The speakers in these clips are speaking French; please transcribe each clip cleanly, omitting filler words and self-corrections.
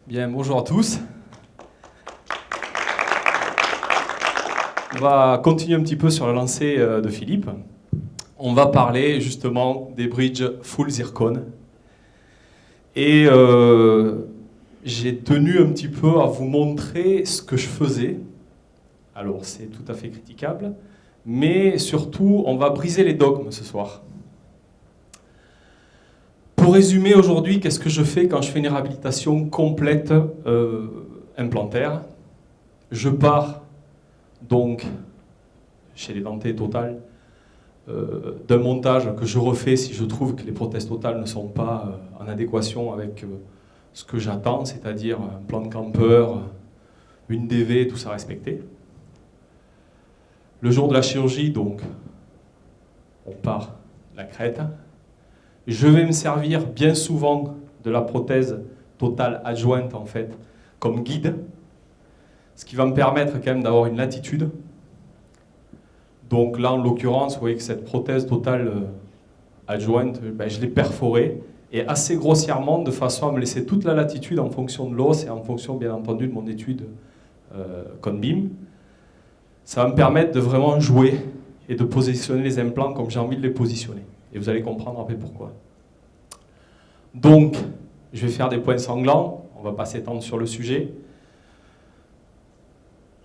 Bien, bonjour à tous. On va continuer un petit peu sur la lancée de Philippe. On va parler justement des bridges full zircon. Et j'ai tenu un petit peu à vous montrer ce que je faisais. Alors c'est tout à fait critiquable, mais surtout on va briser les dogmes ce soir. Pour résumer aujourd'hui, qu'est-ce que je fais quand je fais une réhabilitation complète implantaire? Je pars donc chez les dentés Total d'un montage que je refais si je trouve que les prothèses Total ne sont pas en adéquation avec ce que j'attends, c'est-à-dire un plan de campeur, une DV, tout ça respecté. Le jour de la chirurgie, donc, on part la crête. Je vais me servir bien souvent de la prothèse Total adjointe en fait comme guide, ce qui va me permettre quand même d'avoir une latitude. Donc là en l'occurrence, vous voyez que cette prothèse Total adjointe, je l'ai perforée et assez grossièrement de façon à me laisser toute la latitude en fonction de l'os et en fonction bien entendu de mon étude Conbim. Ça va me permettre de vraiment jouer et de positionner les implants comme j'ai envie de les positionner. Et vous allez comprendre après pourquoi. Donc, je vais faire des points sanglants, on ne va pas s'étendre sur le sujet.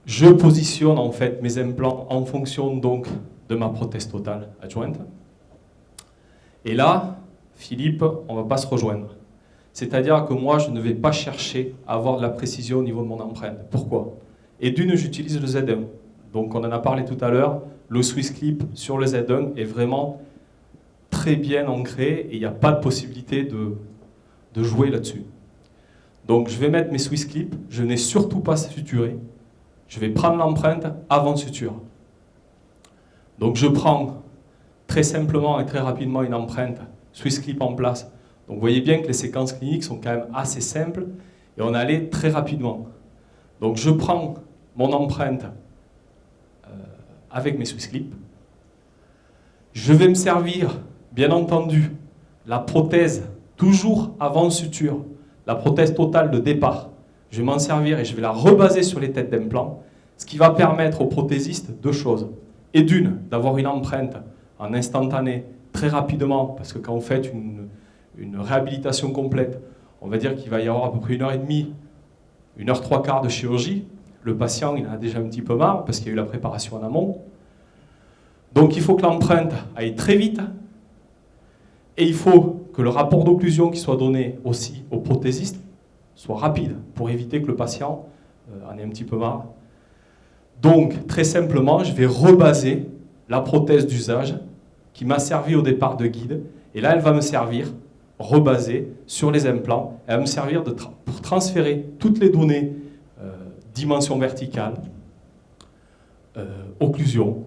Je positionne en fait mes implants en fonction donc de ma prothèse Total adjointe. Et là, Philippe, on ne va pas se rejoindre. C'est-à-dire que moi, je ne vais pas chercher à avoir de la précision au niveau de mon empreinte. Pourquoi? Et d'une, j'utilise le Z1. Donc on en a parlé tout à l'heure, le Swiss Clip sur le Z1 est vraiment très bien ancré et il n'y a pas de possibilité de jouer là-dessus. Donc je vais mettre mes Swiss Clips, je n'ai surtout pas suturé. Je vais prendre l'empreinte avant suture. Donc je prends très simplement et très rapidement une empreinte Swiss Clip en place. Donc vous voyez bien que les séquences cliniques sont quand même assez simples et on allait très rapidement. Donc je prends mon empreinte avec mes Swiss Clips. Je vais me servir, bien entendu, la prothèse toujours avant suture, la prothèse Total de départ. Je vais m'en servir et je vais la rebaser sur les têtes d'implant, ce qui va permettre aux prothésistes deux choses. Et d'une, d'avoir une empreinte en instantané, très rapidement, parce que quand vous faites une réhabilitation complète, on va dire qu'il va y avoir à peu près 1h30, 1h03 de chirurgie. Le patient, il en a déjà un petit peu marre parce qu'il y a eu la préparation en amont. Donc il faut que l'empreinte aille très vite et il faut que le rapport d'occlusion qui soit donné aussi au prothésiste soit rapide pour éviter que le patient en ait un petit peu marre. Donc très simplement, je vais rebaser la prothèse d'usage qui m'a servi au départ de guide et là elle va me servir rebasée sur les implants. Elle va me servir pour transférer toutes les données dimension verticale, occlusion,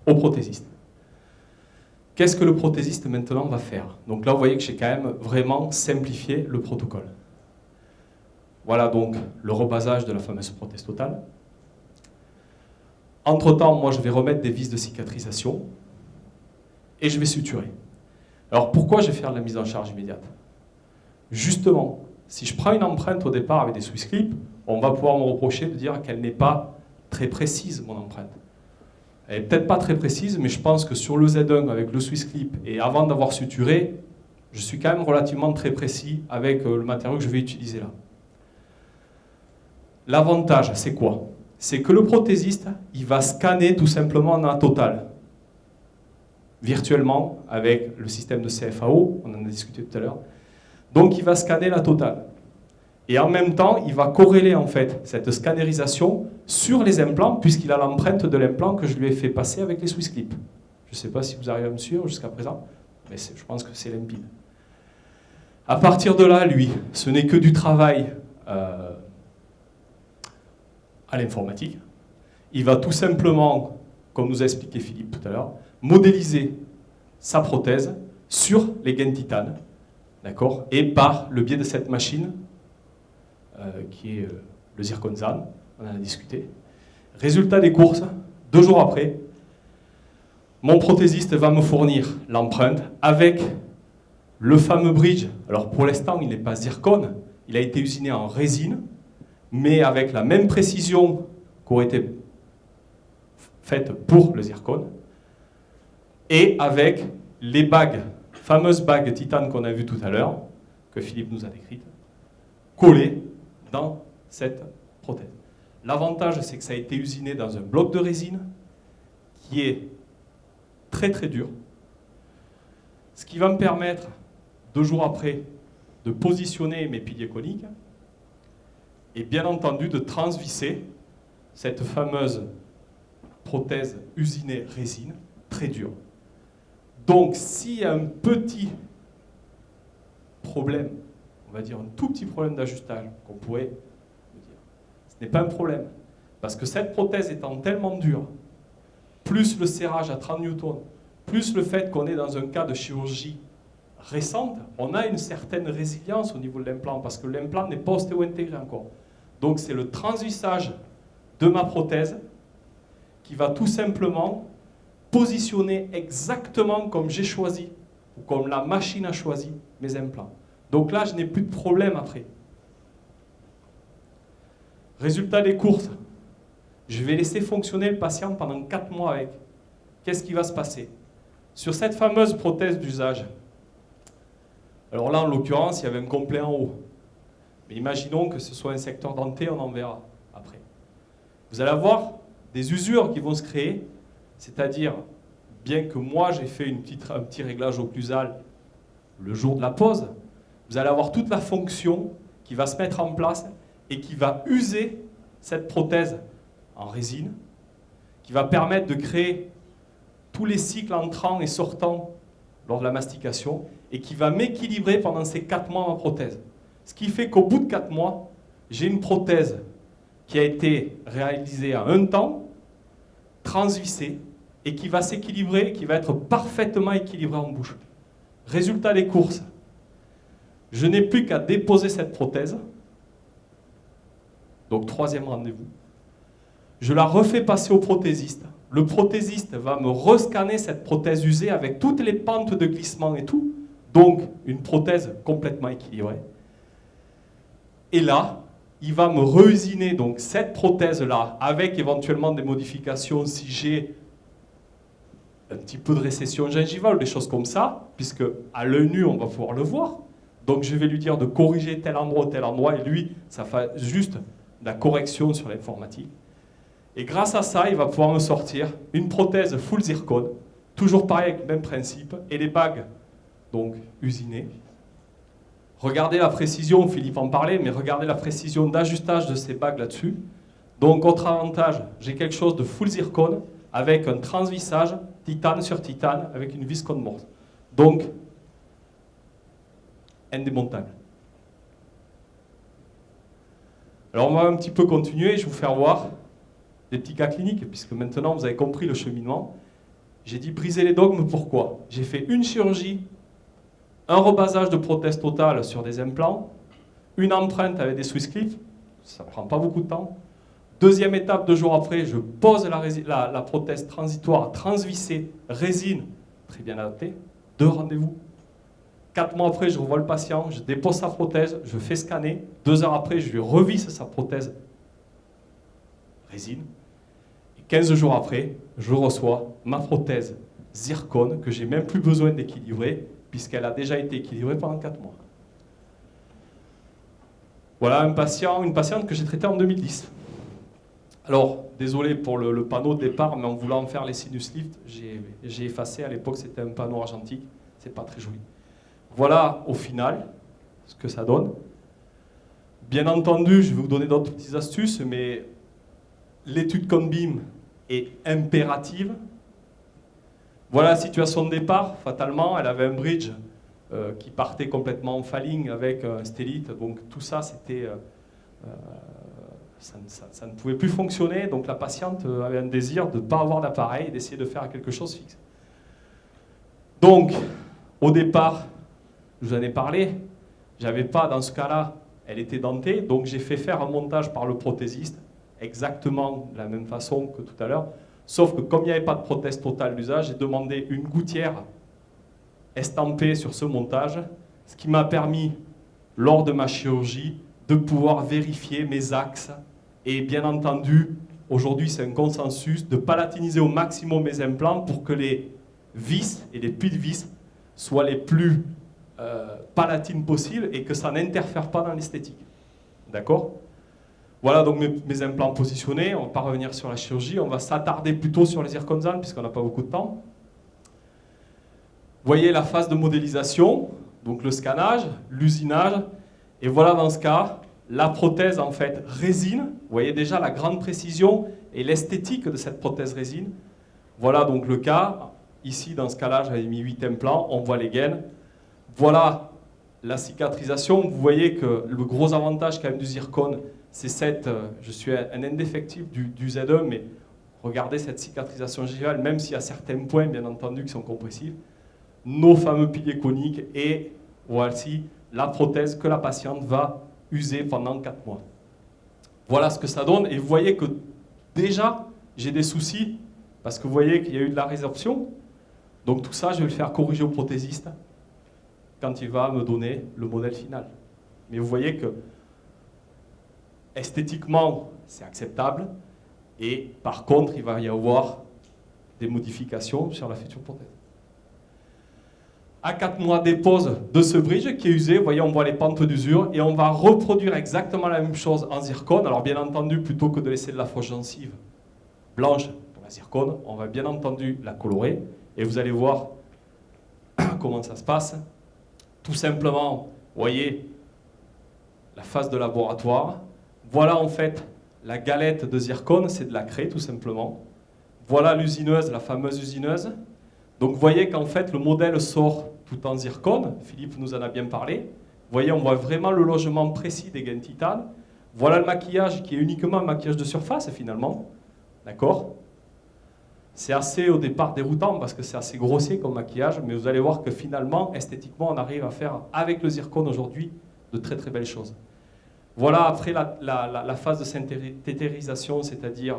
au prothésiste. Qu'est-ce que le prothésiste maintenant va faire? Donc là, vous voyez que j'ai quand même vraiment simplifié le protocole. Voilà donc le rebasage de la fameuse prothèse Total. Entre-temps, moi, je vais remettre des vis de cicatrisation et je vais suturer. Alors pourquoi je vais faire de la mise en charge immédiate? Justement, si je prends une empreinte au départ avec des Swiss Clips, on va pouvoir me reprocher de dire qu'elle n'est pas très précise, mon empreinte. Elle n'est peut-être pas très précise, mais je pense que sur le Z1 avec le Swiss Clip et avant d'avoir suturé, je suis quand même relativement très précis avec le matériau que je vais utiliser là. L'avantage, c'est quoi? C'est que le prothésiste, il va scanner tout simplement en un Total. Virtuellement, avec le système de CFAO, on en a discuté tout à l'heure. Donc il va scanner la Total. Et en même temps, il va corréler en fait cette scannerisation sur les implants, puisqu'il a l'empreinte de l'implant que je lui ai fait passer avec les Swiss Clips. Je ne sais pas si vous arrivez à me suivre jusqu'à présent, mais je pense que c'est limpide. À partir de là, lui, ce n'est que du travail à l'informatique. Il va tout simplement, comme nous a expliqué Philippe tout à l'heure, modéliser sa prothèse sur les gaines titane, d'accord, et par le biais de cette machine, qui est le Zirconzan, on en a discuté. Résultat des courses, 2 jours après, mon prothésiste va me fournir l'empreinte avec le fameux bridge. Alors pour l'instant, il n'est pas zircone, il a été usiné en résine, mais avec la même précision qu'aurait été faite pour le zircone, et avec les bagues, fameuses bagues titane qu'on a vues tout à l'heure, que Philippe nous a décrites, collées dans cette prothèse. L'avantage, c'est que ça a été usiné dans un bloc de résine qui est très très dur, ce qui va me permettre, 2 jours après, de positionner mes piliers coniques et bien entendu de transvisser cette fameuse prothèse usinée résine très dure. Donc s'il y a un petit problème, on va dire un tout petit problème d'ajustage qu'on pourrait dire, ce n'est pas un problème, parce que cette prothèse étant tellement dure, plus le serrage à 30 newtons, plus le fait qu'on est dans un cas de chirurgie récente, on a une certaine résilience au niveau de l'implant, parce que l'implant n'est pas ostéo-intégré encore. Donc c'est le transvissage de ma prothèse qui va tout simplement positionner exactement comme j'ai choisi, ou comme la machine a choisi mes implants. Donc là, je n'ai plus de problème après. Résultat des courses, je vais laisser fonctionner le patient pendant 4 mois avec. Qu'est-ce qui va se passer? Sur cette fameuse prothèse d'usage, alors là, en l'occurrence, il y avait un complet en haut. Mais imaginons que ce soit un secteur denté, on en verra après. Vous allez avoir des usures qui vont se créer, c'est-à-dire, bien que moi j'ai fait un petit réglage occlusal le jour de la pose, vous allez avoir toute la fonction qui va se mettre en place et qui va user cette prothèse en résine, qui va permettre de créer tous les cycles entrants et sortants lors de la mastication, et qui va m'équilibrer pendant ces 4 mois ma prothèse. Ce qui fait qu'au bout de 4 mois, j'ai une prothèse qui a été réalisée en un temps, transvissée, et qui va s'équilibrer, qui va être parfaitement équilibrée en bouche. Résultat des courses, je n'ai plus qu'à déposer cette prothèse, donc 3e rendez-vous, je la refais passer au prothésiste. Le prothésiste va me rescanner cette prothèse usée avec toutes les pentes de glissement et tout, donc une prothèse complètement équilibrée. Et là, il va me reusiner donc cette prothèse-là, avec éventuellement des modifications si j'ai un petit peu de récession gingivale, des choses comme ça, puisque à l'œil nu, on va pouvoir le voir. Donc je vais lui dire de corriger tel endroit, et lui, ça fait juste de la correction sur l'informatique. Et grâce à ça, il va pouvoir me sortir une prothèse full zircone, toujours pareil avec le même principe, et les bagues, donc usinées. Regardez la précision, Philippe en parlait, mais regardez la précision d'ajustage de ces bagues là-dessus. Donc, autre avantage, j'ai quelque chose de full zircone, avec un transvissage titane sur titane, avec une viscone morte. Donc, indémontable. Alors, on va un petit peu continuer, je vais vous faire voir des petits cas cliniques, puisque maintenant vous avez compris le cheminement. J'ai dit briser les dogmes, pourquoi? J'ai fait une chirurgie, un rebasage de prothèse totale sur des implants, une empreinte avec des Swiss clips, ça ne prend pas beaucoup de temps. 2e étape, 2 jours après, je pose la prothèse transitoire, transvissée, résine, très bien adaptée, 2 rendez-vous. 4 mois après, je revois le patient, je dépose sa prothèse, je fais scanner, 2 heures après, je lui revisse sa prothèse résine. 15 jours après, je reçois ma prothèse zircone que j'ai même plus besoin d'équilibrer puisqu'elle a déjà été équilibrée pendant 4 mois. Voilà une patiente que j'ai traitée en 2010. Alors, désolé pour le panneau de départ, mais en voulant faire les sinus lift, j'ai effacé, à l'époque c'était un panneau argentique, c'est pas très joli. Voilà au final ce que ça donne. Bien entendu, je vais vous donner d'autres petites astuces, mais l'étude Conbeam est impérative. Voilà la situation de départ. Fatalement, elle avait un bridge qui partait complètement en falling avec un stélite. Donc tout ça, c'était, ça ne pouvait plus fonctionner. Donc la patiente avait un désir de ne pas avoir d'appareil et d'essayer de faire quelque chose fixe. Donc, au départ, je vous en ai parlé, j'avais pas, dans ce cas-là, elle était dentée, donc j'ai fait faire un montage par le prothésiste, exactement de la même façon que tout à l'heure, sauf que comme il n'y avait pas de prothèse totale d'usage, j'ai demandé une gouttière estampée sur ce montage, ce qui m'a permis, lors de ma chirurgie, de pouvoir vérifier mes axes. Et bien entendu, aujourd'hui c'est un consensus de palatiniser au maximum mes implants pour que les vis et les puits de vis soient les plus palatines possibles et que ça n'interfère pas dans l'esthétique. D'accord ? Voilà donc mes implants positionnés. On va pas revenir sur la chirurgie, on va s'attarder plutôt sur les zirconzane puisqu'on n'a pas beaucoup de temps. Vous voyez la phase de modélisation, donc le scannage, l'usinage, et voilà dans ce cas, la prothèse en fait résine. Vous voyez déjà la grande précision et l'esthétique de cette prothèse résine. Voilà donc le cas. Ici dans ce cas-là, j'avais mis 8 implants, on voit les gaines. Voilà la cicatrisation. Vous voyez que le gros avantage quand même du zircone, c'est cette, je suis un indéfectible du Z1, mais regardez cette cicatrisation gingivale, même s'il y a certains points, bien entendu, qui sont compressifs. Nos fameux piliers coniques et voici la prothèse que la patiente va user pendant 4 mois. Voilà ce que ça donne. Et vous voyez que déjà, j'ai des soucis, parce que vous voyez qu'il y a eu de la résorption. Donc tout ça, je vais le faire corriger au prothésiste quand il va me donner le modèle final. Mais vous voyez que esthétiquement, c'est acceptable. Et par contre, il va y avoir des modifications sur la future prothèse. À 4 mois des poses de ce bridge qui est usé, vous voyez, on voit les pentes d'usure et on va reproduire exactement la même chose en zircone. Alors bien entendu, plutôt que de laisser de la fausse gencive blanche pour la zircone, on va bien entendu la colorer et vous allez voir comment ça se passe. Tout simplement, vous voyez la phase de laboratoire. Voilà en fait la galette de zircone, c'est de la craie tout simplement. Voilà l'usineuse, la fameuse usineuse. Donc vous voyez qu'en fait le modèle sort tout en zircone, Philippe nous en a bien parlé. Vous voyez, on voit vraiment le logement précis des gaines titane. Voilà le maquillage qui est uniquement un maquillage de surface finalement. D'accord ? C'est assez au départ déroutant parce que c'est assez grossier comme maquillage, mais vous allez voir que finalement, esthétiquement, on arrive à faire avec le zircone aujourd'hui de très très belles choses. Voilà après la phase de synthétisation, c'est-à-dire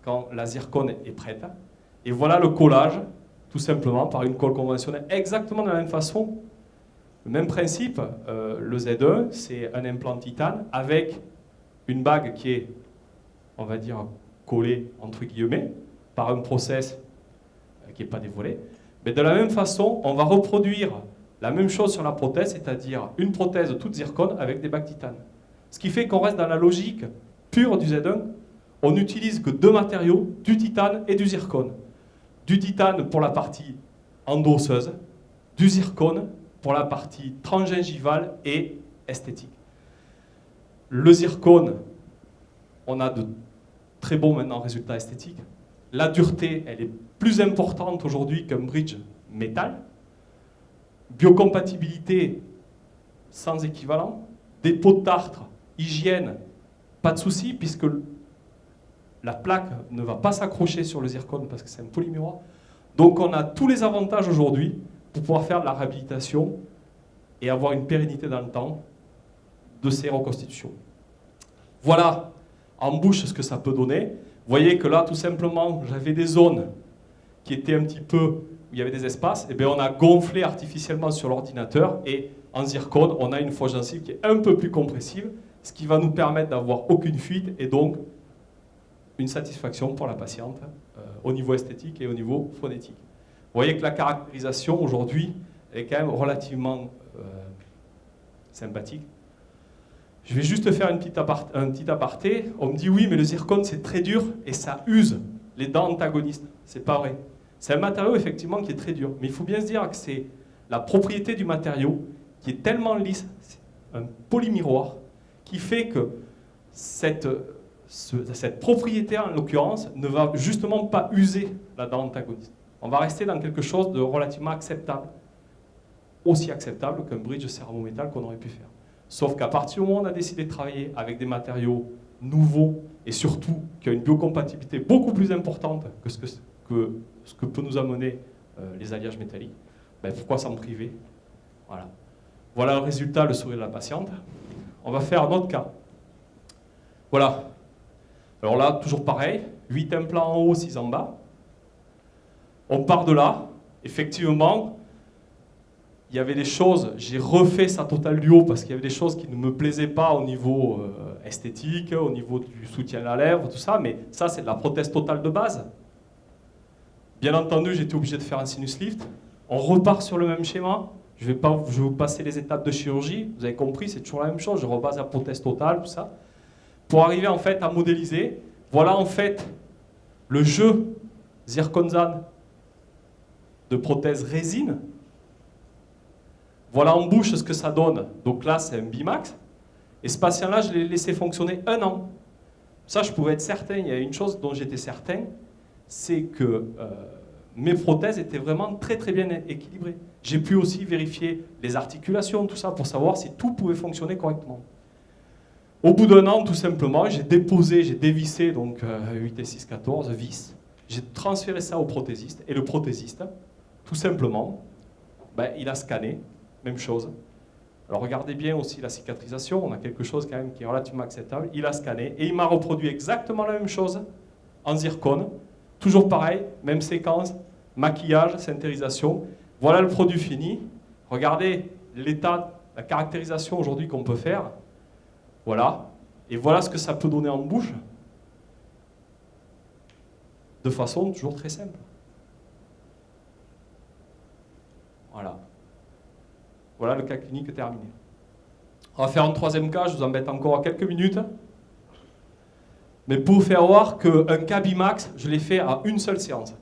quand la zircone est prête. Et voilà le collage, tout simplement par une colle conventionnelle, exactement de la même façon. Le même principe, le Z1, c'est un implant titane avec une bague qui est, on va dire, collée entre guillemets, par un process qui n'est pas dévoilé. Mais de la même façon, on va reproduire la même chose sur la prothèse, c'est-à-dire une prothèse toute zircone avec des bagues titane. Ce qui fait qu'on reste dans la logique pure du Z1. On n'utilise que 2 matériaux, du titane et du zircone. Du titane pour la partie endosseuse, du zircone pour la partie transgingivale et esthétique. Le zircone, on a de très bons maintenant résultats esthétiques. La dureté, elle est plus importante aujourd'hui qu'un bridge métal. Biocompatibilité sans équivalent. Dépôt de tartre, hygiène, pas de souci puisque la plaque ne va pas s'accrocher sur le zircone parce que c'est un polymiroir. Donc on a tous les avantages aujourd'hui pour pouvoir faire de la réhabilitation et avoir une pérennité dans le temps de ces reconstitutions. Voilà en bouche ce que ça peut donner. Vous voyez que là, tout simplement, j'avais des zones qui étaient un petit peu, où il y avait des espaces, et bien on a gonflé artificiellement sur l'ordinateur et en zircone, on a une fausse gencive qui est un peu plus compressive, ce qui va nous permettre d'avoir aucune fuite et donc une satisfaction pour la patiente au niveau esthétique et au niveau phonétique. Vous voyez que la caractérisation aujourd'hui est quand même relativement sympathique. Je vais juste faire un petit aparté. On me dit oui, mais le zircone c'est très dur et ça use les dents antagonistes. C'est pas vrai. C'est un matériau effectivement qui est très dur, mais il faut bien se dire que c'est la propriété du matériau qui est tellement lisse, c'est un polymiroir, qui fait que cette propriété en l'occurrence ne va justement pas user la dent antagoniste. On va rester dans quelque chose de relativement acceptable, aussi acceptable qu'un bridge céramo-métal qu'on aurait pu faire. Sauf qu'à partir du moment où on a décidé de travailler avec des matériaux nouveaux et surtout qui ont une biocompatibilité beaucoup plus importante que ce que peut nous amener les alliages métalliques, ben pourquoi s'en priver? Voilà. Voilà le résultat, le sourire de la patiente. On va faire un autre cas. Voilà. Alors là, toujours pareil, 8 implants en haut, 6 en bas. On part de là, effectivement, il y avait des choses, j'ai refait sa totale du haut parce qu'il y avait des choses qui ne me plaisaient pas au niveau esthétique, au niveau du soutien à la lèvre, tout ça, mais ça c'est de la prothèse totale de base. Bien entendu, j'étais obligé de faire un sinus lift. On repart sur le même schéma. Je vais vous passer les étapes de chirurgie. Vous avez compris, c'est toujours la même chose. Je rebase la prothèse totale, tout ça. Pour arriver en fait à modéliser, voilà en fait le jeu zirconzane de prothèse résine. Voilà en bouche ce que ça donne. Donc là, c'est un Bimax. Et ce patient-là, je l'ai laissé fonctionner 1 an. Ça, je pouvais être certain. Il y a une chose dont j'étais certain, c'est que mes prothèses étaient vraiment très très bien équilibrées. J'ai pu aussi vérifier les articulations, tout ça, pour savoir si tout pouvait fonctionner correctement. Au bout d'1 an, tout simplement, j'ai déposé, j'ai dévissé, donc 8 et 6, 14 vis. J'ai transféré ça au prothésiste. Et le prothésiste, tout simplement, ben, il a scanné. Même chose. Alors regardez bien aussi la cicatrisation, on a quelque chose quand même qui est relativement acceptable. Il a scanné et il m'a reproduit exactement la même chose en zircone. Toujours pareil, même séquence, maquillage, syntérisation. Voilà le produit fini. Regardez l'état, la caractérisation aujourd'hui qu'on peut faire. Voilà. Et voilà ce que ça peut donner en bouche. De façon toujours très simple. Voilà. Voilà le cas clinique terminé. On va faire un 3e cas, je vous embête encore quelques minutes. Mais pour vous faire voir qu'un cas Bimax, je l'ai fait à une seule séance.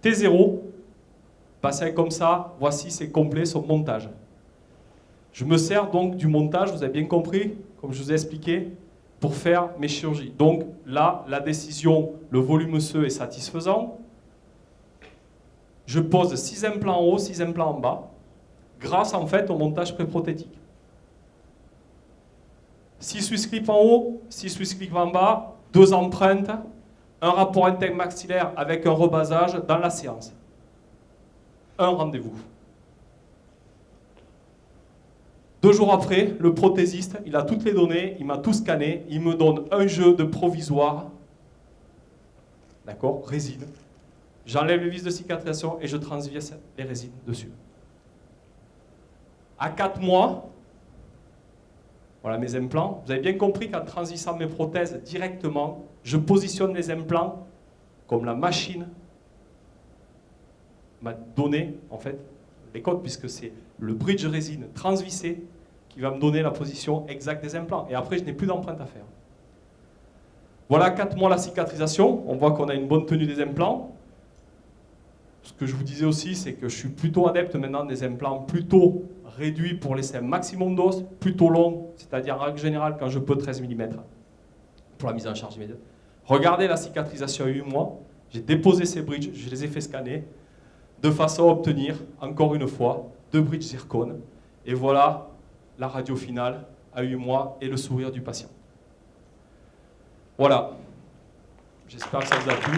T0, patient comme ça, voici c'est complet son montage. Je me sers donc du montage, vous avez bien compris, comme je vous ai expliqué, pour faire mes chirurgies. Donc là, la décision, le volume osseux est satisfaisant. Je pose 6 implants en haut, 6 implants en bas, grâce en fait au montage préprothétique. 6 Swiss clips en haut, 6 Swiss clips en bas, 2 empreintes, un rapport interne maxillaire avec un rebasage dans la séance. Un rendez-vous. 2 jours après, le prothésiste, il a toutes les données, il m'a tout scanné, il me donne un jeu de provisoire, d'accord, résine. J'enlève les vis de cicatrisation et je transvise les résines dessus. À 4 mois, voilà mes implants. Vous avez bien compris qu'en transvissant mes prothèses directement, je positionne les implants comme la machine m'a donné, en fait, les codes, puisque c'est le bridge résine transvissé qui va me donner la position exacte des implants. Et après, je n'ai plus d'empreinte à faire. Voilà 4 mois la cicatrisation. On voit qu'on a une bonne tenue des implants. Ce que je vous disais aussi, c'est que je suis plutôt adepte maintenant des implants plutôt réduits pour laisser un maximum d'os, plutôt long, c'est-à-dire en règle générale quand je peux 13 mm pour la mise en charge immédiate. Regardez la cicatrisation à 8 mois, j'ai déposé ces bridges, je les ai fait scanner, de façon à obtenir, encore une fois, 2 bridges zircone. Et voilà la radio finale à 8 mois et le sourire du patient. Voilà, j'espère que ça vous a plu.